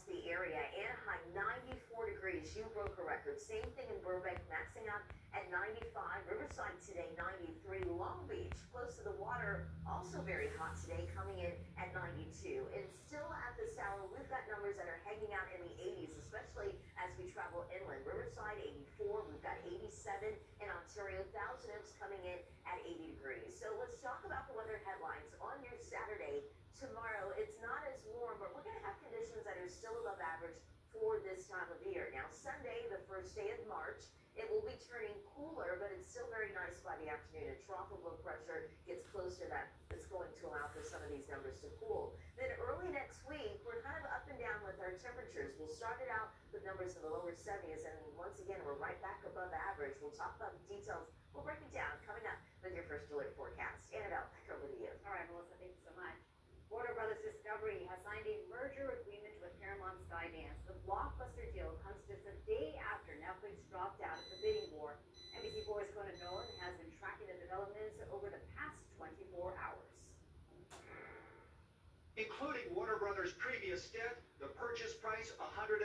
across the area. Anaheim, 94 degrees. You broke a record. Same thing in Burbank, maxing out at 95. Riverside today, 93. Long Beach, close to the water, also very hot today, coming in at 92. And still at this hour, we've got numbers that are hanging out in the 80s, especially as we travel inland. Riverside, 84. We've got 87 in Ontario. Thousand Oaks coming in at 80 degrees. So let's talk about the weather headlines on your Saturday. Tomorrow, it's not as warm, but we're going to have conditions that are still above average for this time of year. Now, Sunday, the first day of March, it will be turning cooler, but it's still very nice by the afternoon. A trough of low pressure gets closer to that. It's going to allow for some of these numbers to cool. Then early next week, we're kind of up and down with our temperatures. We'll start it out with numbers in the lower 70s, and once again, we're right back above average. We'll talk about the details. We'll break it down coming up with your first alert forecast. Annabelle, back over to you. All right, Melissa, thank you so much. Warner Brothers Discovery has signed a merger agreement with Paramount Skydance. The blockbuster deal comes just a day after Netflix dropped out of the bidding war. NBC4's Conan Nolan has been tracking the developments over the past 24 hours. Including Warner Brothers' previous debt, the purchase price $110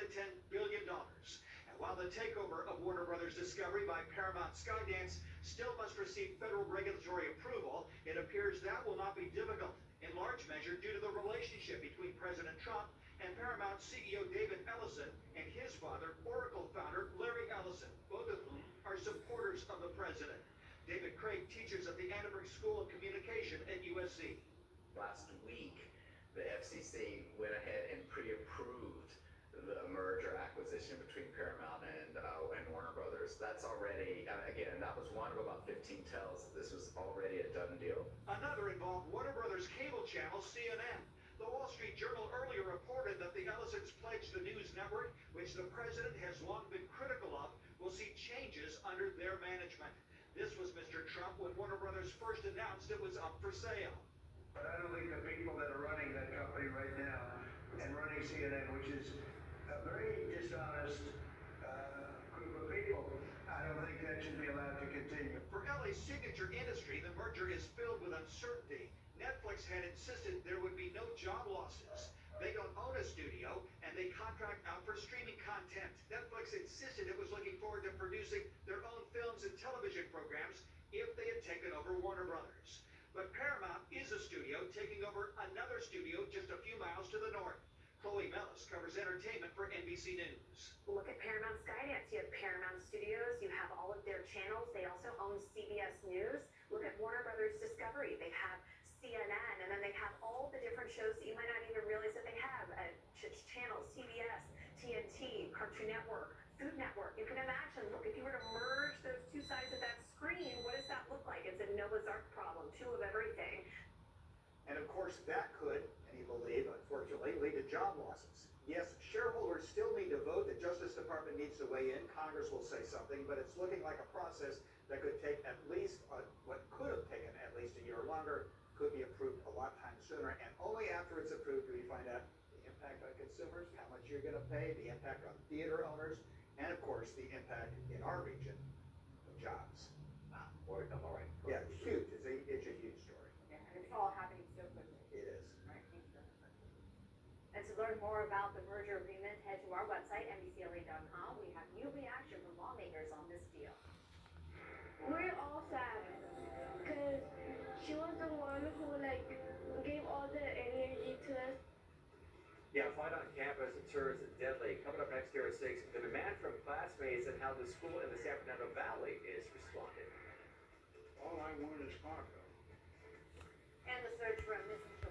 billion. And while the takeover of Warner Brothers Discovery by Paramount Skydance still must receive federal regulatory approval, it appears that will not be difficult, in large measure due to the relationship between President Trump and Paramount CEO David Ellison and his father, Oracle founder Larry Ellison, both of whom are supporters of the president. David Craig teaches at the Annenberg School of Communication at USC. Last week, the FCC went ahead and pre-approved the merger acquisition between Paramount and Warner Brothers. That's already, again, that was one of about 15 tells that this was already a done deal. Another involved Warner Brothers cable channel, CNN. The Wall Street Journal earlier reported that the Ellisons pledged the news network, which the president has long been critical of, will see changes under their management. This was Mr. Trump when Warner Brothers first announced it was up for sale. But I don't think the people that are running that company right now and running CNN, which is a very dishonest group of people, I don't think that should be allowed to continue. For LA's signature industry, the merger is filled with uncertainty. Netflix had insisted there would be no job losses. They don't own a studio, and they contract out for streaming content. Netflix insisted it was looking forward to producing their own films and television programs if they had taken over Warner Brothers. But Paramount is a studio taking over another studio just a few miles to the north. Chloe Mellis covers entertainment for NBC News. Look at Paramount Skydance. You have Paramount Studios. You have all of their channels. They also own CBS News. Look at Warner Brothers Discovery. They have CNN, and then they have all the different shows that you might not even realize that they have. Channels, CBS, TNT, Cartoon Network, Food Network. You can imagine, look, if you were to merge those two sides of that screen, what does that look like? It's a Noah's Ark problem, two of everything. And of course, that could, many believe, unfortunately, lead to job losses. Yes, shareholders still need to vote. The Justice Department needs to weigh in. Congress will say something, but it's looking like a process that could take at least, what could have taken at least a year longer, could be approved a lot time sooner. And only after it's approved do we find out the impact on consumers, how much you're going to pay, the impact on theater owners, and of course, the impact in our region of jobs. All right. Yeah, huge. It's a huge story. Yeah, and it's all happening so quickly. It is. Right, thanks for that. And to learn more about the merger agreement, head to our website, NBCLA.com. We have new reaction from lawmakers on this deal. We're all sad because she was the one who gave all the energy to us. Yeah, fight on campus turns deadly. Coming up next year at 6, the demand from classmates and how the school in the San Fernando Valley is responding. All I want is Parker.